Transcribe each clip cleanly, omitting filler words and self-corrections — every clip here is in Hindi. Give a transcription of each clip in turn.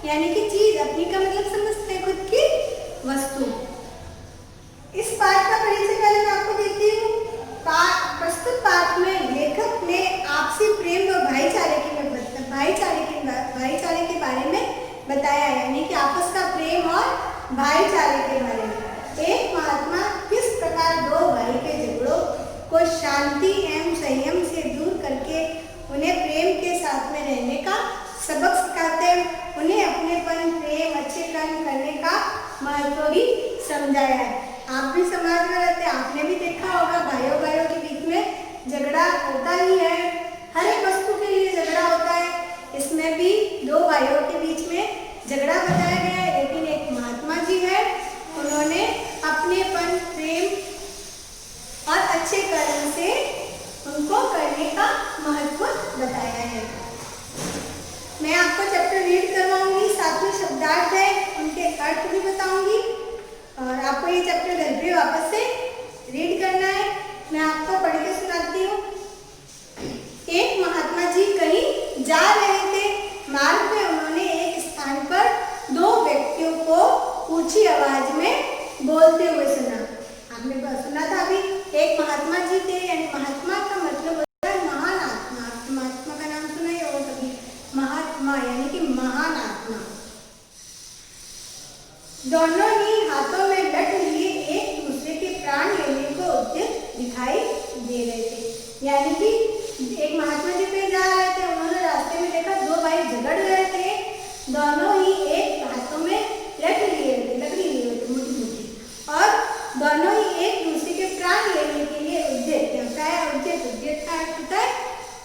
यानी कि चीज, अपनी का मतलब समझते हैं खुद की वस्तु। इस पाठ का परिचय पहले मैं आपको देती हूँ। प्रस्तुत पाठ में लेखक ने आपसी प्रेम व भाईचारे के बारे में बताया, यानी कि आपस का प्रेम और भाईचारे के बारे में। एक महात्मा किस प्रकार दो भाई के झगड़ों को शांति एवं संयम से दूर करके उन्हें प्रेम के साथ में रहने का सबक सिखाते हैं, उन्हें अपनेपन, प्रेम, अच्छे कर्म करने का महत्व भी समझाया है। आप भी समाज में रहते हैं, आपने भी देखा होगा भाइयों के बीच में झगड़ा होता ही है, हर एक वस्तु के लिए झगड़ा होता है। इसमें भी दो भाइयों के बीच में झगड़ा बताया गया है, लेकिन एक महात्मा जी है, उन्होंने अपनेपन, प्रेम और अच्छे कर्म से उनको करने का महत्व बताया है। मैं आपको चैप्टर रीड करवाऊंगी, साथ में शब्दार्थ है, उनके अर्थ भी बताऊंगी और आपको ये चैप्टर घर पे वापस से रीड करना है। मैं आपको पढ़ के सुनाती हूँ। एक महात्मा जी कहीं जा रहे थे। मार्ग में उन्होंने एक स्थान पर दो व्यक्तियों को ऊंची आवाज में बोलते हुए सुना। आपने सुना था अभी, एक महात्मा जी थे, यानी महात्मा का मतलब होता है महान आत्मा। महात्मा का नाम सुना ही होगा कभी, महात्मा यानी कि महान आत्मा। दोनों ही हाथों में लठ लिए एक दूसरे के प्राण लेने को उद्यत दिखाई दे रहे थे। यानी कि एक महात्मा जी पे जा रहे थे, उन्होंने रास्ते में देखा दो भाई झगड़ रहे थे, दोनों ही एक हाथों में लकड़ी लिए हुए थे मोटी, और दोनों ही एक दूसरे के प्राण लेने के लिए उद्यत का अर्थ होता है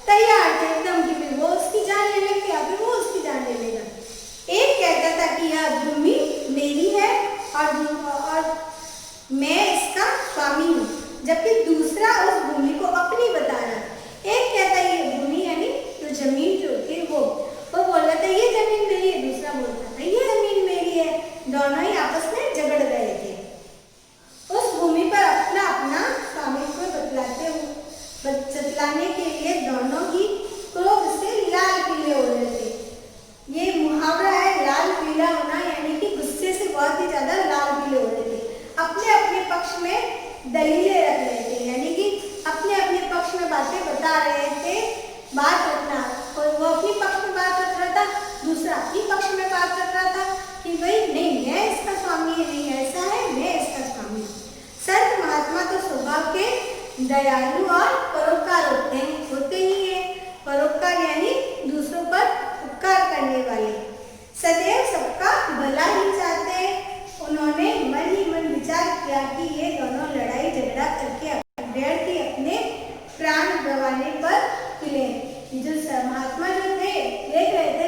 तैयार थे एकदम, कि वो उसकी जान ले लेगा या फिर वो उसकी जान ले लेगा। एक कहता था कि यह भूमि मेरी है और मैं इसका स्वामी हूँ, जबकि दूसरा उस भूमि को अपनी बता रहा है। एक कहता है ये भूमि यानी जो जमीन जो होती है वो बोल रहा था ये जमीन मेरी है, दूसरा बोलता था ये जमीन मेरी है। दोनों ही आपस में झगड़ रहे थे। उस भूमि पर अपना अपना स्वामित्व बतलाने के लिए दोनों ही क्रोध से लाल पीले हो रहे थे। ये मुहावरा है लाल पीला होना, यानी कि गुस्से से बहुत ही ज्यादा लाल पीले हो रहे थे। अपने अपने पक्ष में दलीलें रख रहे थे, यानी कि अपने अपने पक्ष में बातें बता रहे थे। बात रखना, वो अपनी पक्ष में बात रख रहा था, दूसरा अपनी पक्ष में बात रख रहा था कि भाई नहीं मैं इसका स्वामी है, नहीं ऐसा है मैं इसका स्वामी। संत महात्मा तो स्वभाव के दयालु और परोपकार होते ही है। परोपकार यानी दूसरों पर उपकार करने वाले, सदैव सबका भला ही चाहते हैं। उन्होंने मन ही मन विचार किया कि ये दोनों लड़ाई झगड़ा करके व्यर्थ ही अपने प्राण गंवाने पर तुले। जो महात्मा जो थे देख रहे थे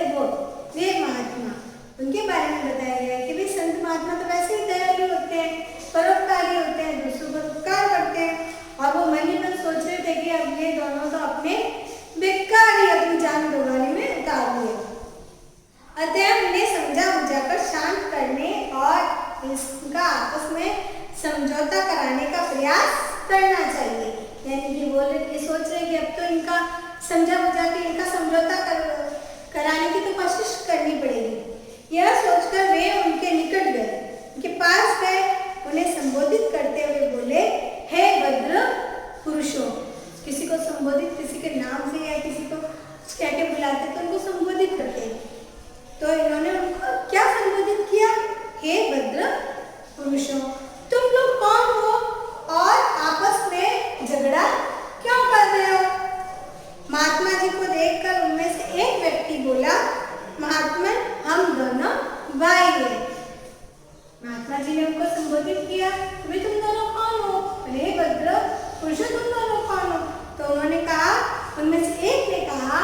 वे महात्मा, उनके बारे में बताया गया कि वे संत महात्मा तो वैसे ही दयालु होते हैं, परोपकारी होते हैं, दूसरों पर उपकार करते हैं। और वो मन ही मन सोच रहे थे कि अब ये दोनों तो अपने बेकार ही अपनी जान गंवाने में उतार दिए। अतः उन्हें समझा बुझाकर शांत करने और इसका आपस में समझौता कराने का प्रयास करना चाहिए। यानी कि वो ये सोच रहे कि अब तो इनका समझा बुझा के इनका समझौता कराने की तो कोशिश करनी पड़ेगी। यह सोचकर वे उनके निकट गए, उनके पास गए, उन्हें संबोधित करते हुए बोले, हे भद्र पुरुषों। किसी को संबोधित किसी के नाम से या किसी को कह के बुलाते तो उनको संबोधित करते हैं, तो इन्होंने उनको क्या संबोधित किया, हे भद्र पुरुषों, तुम लोग कौन हो और आपस में झगड़ा क्यों कर रहे हो? महात्मा जी को देखकर उनमें से एक व्यक्ति बोला, महात्मा हम दोनों भाई हैं। महात्मा जी ने उनको संबोधित किया, वे तुम दोनों कौन हो? हे भद्र पुरुषों तुम दोनों कौन हो? तो उन्होंने कहा, उनमें से एक ने कहा,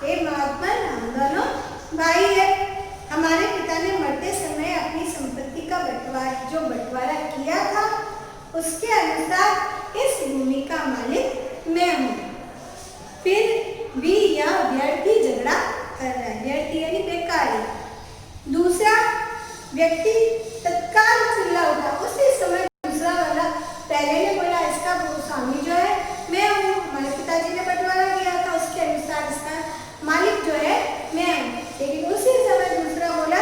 हे महात्मा हम दोनों भाई है। हमारे पिता ने मरते समय अपनी संपत्ति का बंटवारा किया था, उसके अनुसार इस भूमि का मालिक मैं हूँ। फिर भी यह व्यर्थ ही झगड़ा कर रहा है, व्यर्थ यानी बेकार। दूसरा व्यक्ति तत्काल चिल्ला उठा। उसी समय दूसरा वाला पहले ने बोला, इसका स्वामी जो है मैं हूँ, हमारे पिताजी ने बंटवारा किया था, उसके अनुसार इसका मालिक जो है मैं हूँ। लेकिन उसी समय दूसरा बोला,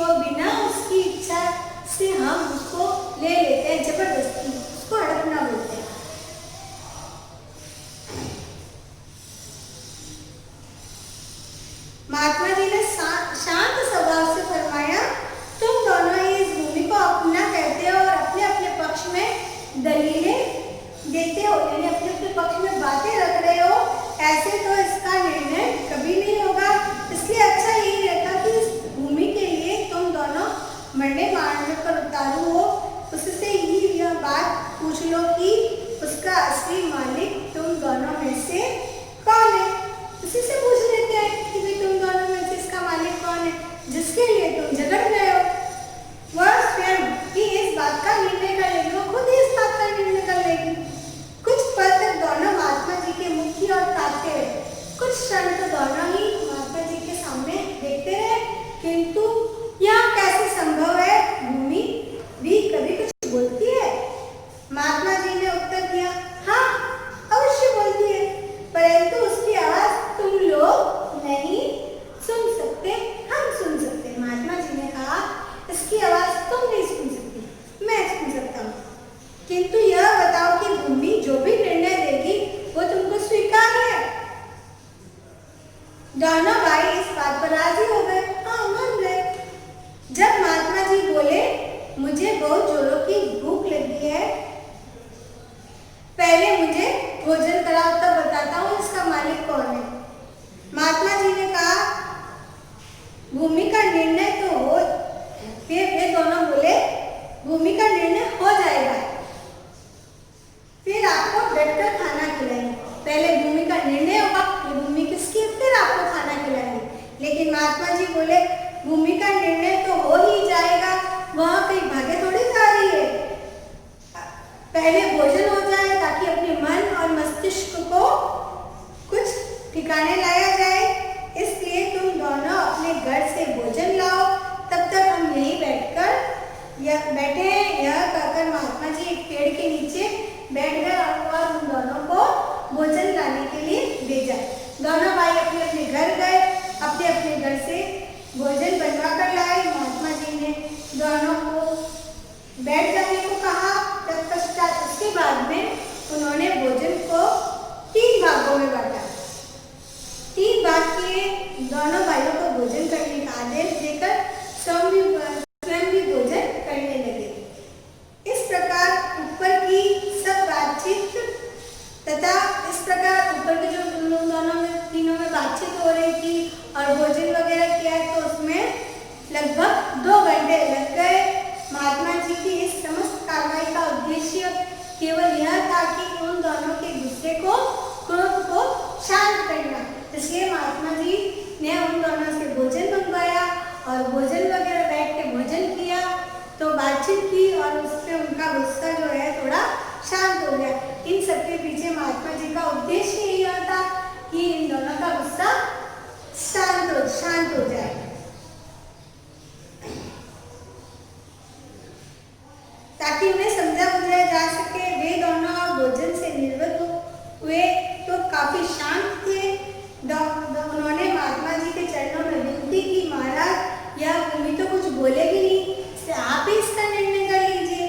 को बिना उसकी इच्छा से हम उसको ले लेते हैं, जबरदस्ती, उसको हड़पना बोलते हैं। महात्मा जी ने शांत स्वभाव से फरमाया, तुम दोनों ही इस भूमि को अपना कहते हो और अपने अपने पक्ष में दलीलें देते हो, यानी अपने अपने पक्ष में बातें रख रहे हो, ऐसे तो इसका निर्णय कभी नहीं होगा। इसलिए अच्छा यही रहता कि इस भूमि के लिए तुम दोनों मरने मारने पर उतारू हो, उससे ही यह बात पूछ लो कि उसका असली मालिक तुम दोनों में से कौन है। उसी से पूछ लेते हैं कि भाई तुम दोनों में से इसका मालिक कौन है, जिसके लिए तुम झगड़ रहे हो। वह स्वयं ही इस बात का निर्णय कर लेगी, वो खुद ही इस बात का निर्णय कर लेगी। कुछ पल तक दोनों महात्मा जी के मुख की ओर ताकते रहे, कुछ क्षण तो दोनों ही महात्मा जी के सामने देखते रहे, किंतु यह कैसे संभव है, भूमि भी कभी कुछ बोलती है? महात्मा जी ने उत्तर दिया, हाँ अवश्य बोलती है, परंतु उसकी आवाज तुम लोग नहीं सुन सकते, हम सुन सकते। महात्मा जी ने कहा, इसकी आवाज तुम नहीं सुन सकती, मैं सुन सकता हूँ, किंतु यह बताओ कि भूमि जो भी निर्णय देगी वो तुमको स्वीकार है? दोनों भाई इस बात पर राजी हो गए, हाँ मान गए। जब महात्मा जी बोले, मुझे बहुत जोरों की भूख लगी है, पहले मुझे भोजन कराओ तब बताता हूँ इसका मालिक कौन है। महात्मा जी ने कहा, भूमि का निर्णय तो हो, फिर दोनों बोले, भूमि का निर्णय हो जाएगा, फिर आपको बैठकर खाना खिलाएंगे। पहले भूमि का निर्णय होगा कि भूमि किसकी है, फिर आपको खाना खिलाएंगे। लेकिन महात्मा जी बोले, भूमि का निर्णय तो हो ही जाएगा, वह कहीं भागे थोड़ी जा रही है, पहले भोजन हो जाए ताकि अपने मन और मस्तिष्क को कुछ ठिकाने लाया जाए। इसलिए तुम दोनों अपने घर से भोजन लाओ, तब तक हम यहीं बैठे हैं। यह कहकर महात्मा जी एक पेड़ के नीचे बैठ गए और उन दोनों को भोजन लाने के लिए भेजा। दोनों भाई अपने अपने घर गए, अपने अपने घर से भोजन बनवा कर लाए। महात्मा जी ने दोनों को बैठ जाने को कहा। तत्पश्चात उसके बाद में उन्होंने भोजन को 3 भागों में बांटा। 3 भाग किए, दोनों भाइयों को भोजन करने का आदेश देकर स्वयं भी भोजन करने लगे। इस प्रकार ऊपर की सब बातचीत तथा इस प्रकार ऊपर के जो तीनों में बातचीत हो रही थी और भोजन वगैरह किया, तो उसमें लगभग 2 घंटे लग गए। महात्मा जी की इस समस्त कार्रवाई का उद्देश्य केवल यह था कि उन दोनों के गुस्से को, क्रोध को शांत करना। इसलिए महात्मा जी ने उन दोनों से भोजन मंगवाया और भोजन वगैरह बैठ के भोजन किया, तो बातचीत की और उससे उनका गुस्सा जो है थोड़ा शांत हो गया। इन सबके पीछे महात्मा जी का उद्देश्य यही था कि इन दोनों का गुस्सा शांत हो जाए। ताकि उन्हें समझा बुझाया जा सके। वे दोनों भोजन से निवृत्त हुए तो काफी शांत थे। उन्होंने महात्मा जी के चरणों में विनती की, महाराज यह भूमि तो कुछ बोलेगी नहीं, आप ही इसका निर्णय कर लीजिए।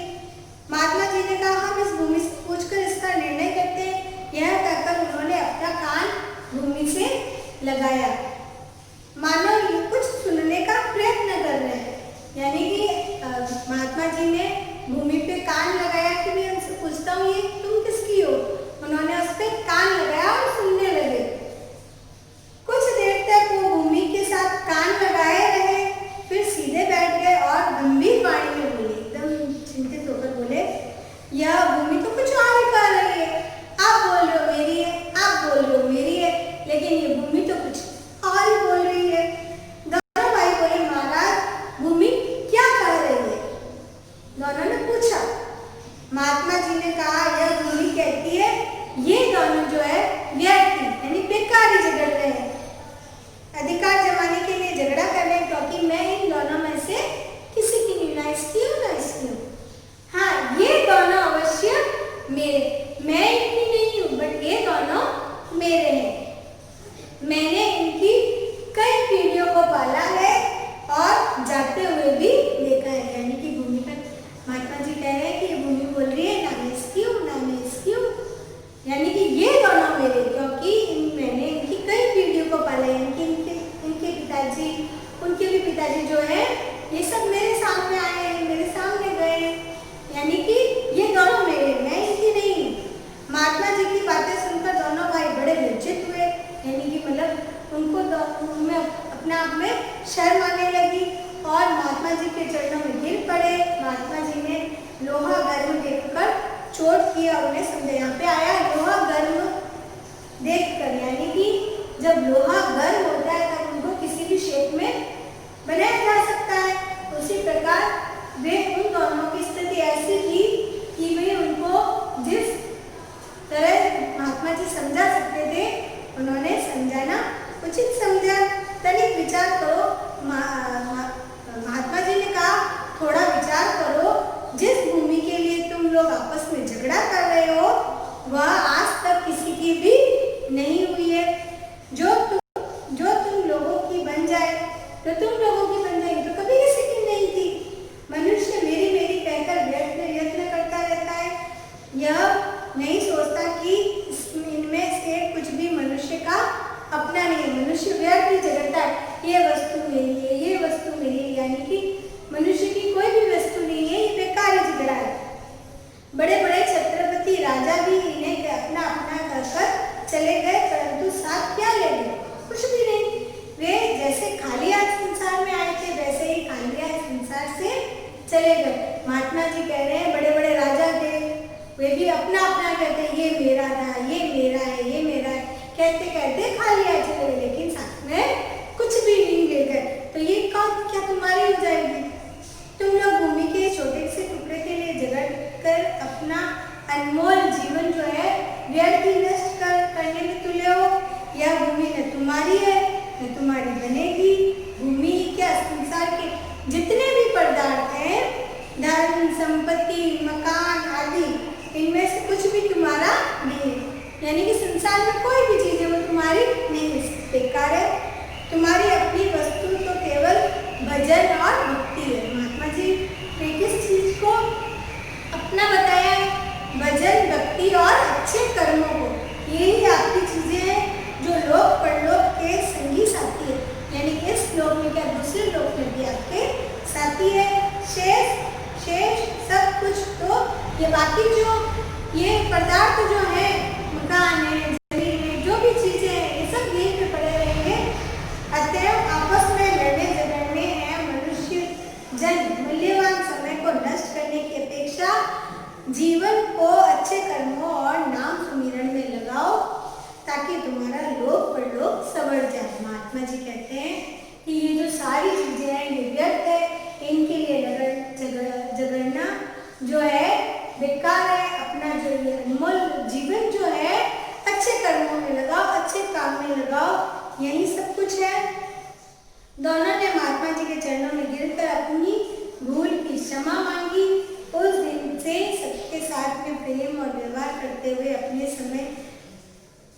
महात्मा जी ने कहा, हम इस भूमि से पूछकर इसका निर्णय करते हैं। यह कहकर उन्होंने अपना कान भूमि से लगाया, मानो ये कुछ सुनने का प्रयत्न कर रहे हैं। यानी कि महात्मा जी ने भूमि पे कान लगाया कि मैं उनसे पूछता हूँ ये तुम किसकी हो। उन्होंने उस पर कान लगाया और सुनने लगे। कुछ देर तक वो भूमि के साथ कान लगाए रहे, फिर सीधे बैठ गए और गंभीर वाणी में बोले, एकदम चिंतित होकर बोले, यह भूमि तो कुछ और ही कह रही है। आप बोल रहे हो मेरी है, आप बोल रहे हो मेरी है, लेकिन ये भूमि तो कुछ और ही बोल रही है। दोनों भाई बोले, महाराज भूमि क्या कह रही है? दोनों ने पूछा। महात्मा जी ने कहा, यह भूमि कहती है ये दोनों जो है व्यर्थ यानी बेकार ही झगड़ रहे हैं, अधिकार जमाने के लिए झगड़ा कर रहे हैं, क्योंकि मैं इन दोनों में से किसी की नहीं, ना इसकी हूँ ना इसकी हूँ। हाँ, ये दोनों अवश्य मेरे, मैं इनकी नहीं हूँ, बट ये दोनों मेरे हैं। मैंने इनकी कई पीढ़ियों को पाला है और जाते हुए पिताजी जो है ये सब मेरे सामने आए हैं, मेरे सामने गए हैं, यानी कि ये दोनों मेरे, मैं इनकी नहीं हूँ। महात्मा जी की बातें सुनकर दोनों भाई बड़े लज्जित हुए, यानी कि मतलब उनको अपने आप में शर्म आने लगी और महात्मा जी के चरणों में गिर पड़े। महात्मा जी ने लोहा गर्म देखकर चोट किया, उन्हें समझा। यहाँ पे आया लोहा गर्म देखकर, यानी कि जब लोहा गर्म होता है तब उनको किसी भी शेप में बनाया जा सकता है। उसी प्रकार वे उन दोनों की स्थिति ऐसी थी कि वे उनको जिस तरह महात्मा जी समझा सकते थे उन्होंने समझाना उचित समझा। तनिक विचार करो, महात्मा जी ने कहा थोड़ा विचार करो, जिस भूमि के लिए तुम लोग आपस में झगड़ा कर रहे हो वह आज तक किसी की भी नहीं हुई है। जो तुम लोगों की बन जाए तो तुम लोगों की बन जाएगी, तो कभी किसी की नहीं थी। मनुष्य मेरी मेरी कहकर यत्न करता रहता है, यह नहीं सोचता कि इनमें से कुछ भी मनुष्य का अपना नहीं है। मनुष्य व्यर्थ ही झगड़ता है, ये वस्तु मेरी है, ये वस्तु मेरी है, यानी कि मनुष्य की कोई भी वस्तु नहीं है, ये बेकार ही झगड़ा है। बड़े बड़े छत्रपति राजा भी इन्हें अपना अपना कर चले गए, परंतु साथ क्या ले गए? कुछ भी नहीं। वे जैसे खाली हाथ संसार में आए थे वैसे ही खाली हाथ संसार से चले गए। महात्मा जी कह रहे हैं बड़े बड़े राजा थे, वे भी अपना अपना कहते हैं ये मेरा था, ये मेरा है, ये मेरा है, कहते कहते खाली हाथ चले गए, लेकिन साथ में कुछ भी नहीं ले गए। तो ये कौन क्या तुम्हारी हो जाएगी? तुम लोग भूमि के छोटे से टुकड़े के लिए झगड़ कर अपना अनमोल जीवन जो है व्यर्थ ही नष्ट करने में तुले हो। यह भूमि न तुम्हारी है न तुम्हारी बनेगी। भूमि क्या संसार के जितने भी पदार्थ हैं, धन संपत्ति मकान आदि, इनमें से कुछ भी तुम्हारा नहीं है, यानी कि संसार में कोई भी चीज है वो तुम्हारी नहीं है, बेकार है। तुम्हारी अपनी वस्तु तो केवल भजन और भक्ति है। महात्मा जी ने किस चीज को अपना बताया है? भजन भक्ति और अच्छे कर्मों को। यही आपकी चीजें हैं जो लोक परलोक के संगी साथी है, यानी इस लोक में क्या दूसरे लोक में भी आपके साथी है। शेष सब कुछ तो ये बाकी जो ये पदार्थ जो है, मकान है, जमीन है, जो भी चीजें हैं, ये सब यहीं पे पड़े रहेंगे। अतएव आपस में लड़ने झगड़ने हैं मनुष्य जन मूल्यवान समय को नष्ट करने की अपेक्षा जीवन को अच्छे कर्मों और नाम सुमिरन में लगाओ ताकि तुम्हारा लोक परलोक संवर जाए। महात्मा जी कहते हैं कि ये जो सारी चीजें हैं ये व्यर्थ है, इनके लिए झगड़ना जो है बेकार है। अपना जो ये अनमोल जीवन जो है अच्छे कर्मों में लगाओ, अच्छे काम में लगाओ, यही सब कुछ है। दोनों ने महात्मा जी के चरणों में गिरकर अपनी भूल की क्षमा मांगी। उस दिन से सबके साथ में प्रेम और व्यवहार करते हुए अपने समय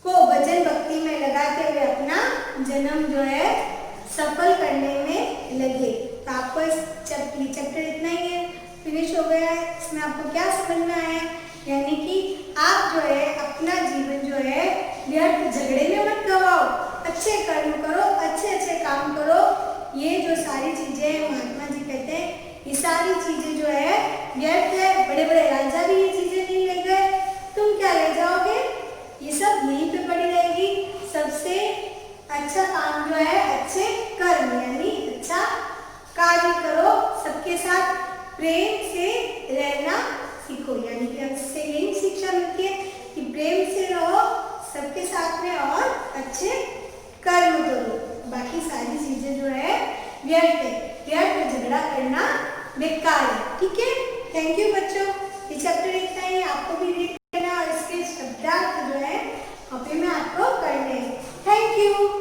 को भजन भक्ति में लगाते हुए अपना जन्म जो है सफल करने में लगे। तो आपको इस चैप्टर इतना ही है, फिनिश हो गया है। इसमें आपको क्या समझ में आया? यानी कि आप जो है अपना जीवन जो है व्यर्थ झगड़े में मत गवाओ, अच्छे कर्म करो, अच्छे अच्छे काम करो। ये जो सारी चीजें महात्मा जी कहते हैं ये सारी चीजें जो है व्यर्थ है। बड़े बड़े राजा भी ये चीजें नहीं ले गए, तुम क्या ले जाओगे? ये सब यहीं पे पड़ी रहेगी। सबसे अच्छा काम जो है अच्छे कर्म, यानी अच्छा कार्य करो, सबके साथ प्रेम से रहना सीखो। यानी कि हमसे यही शिक्षा मिलती है कि प्रेम से रहो सबके साथ में और अच्छे कर्म करो। बाकी सारी चीजें जो है व्यर्थ है, व्यर्थ झगड़ा करना बेकार है। ठीक है, थैंक यू बच्चों। ये चैप्टर इतना ही, आपको भी देख लेना और इसके शब्दार्थ जो है कॉपी में आपको करने हैं। Thank you.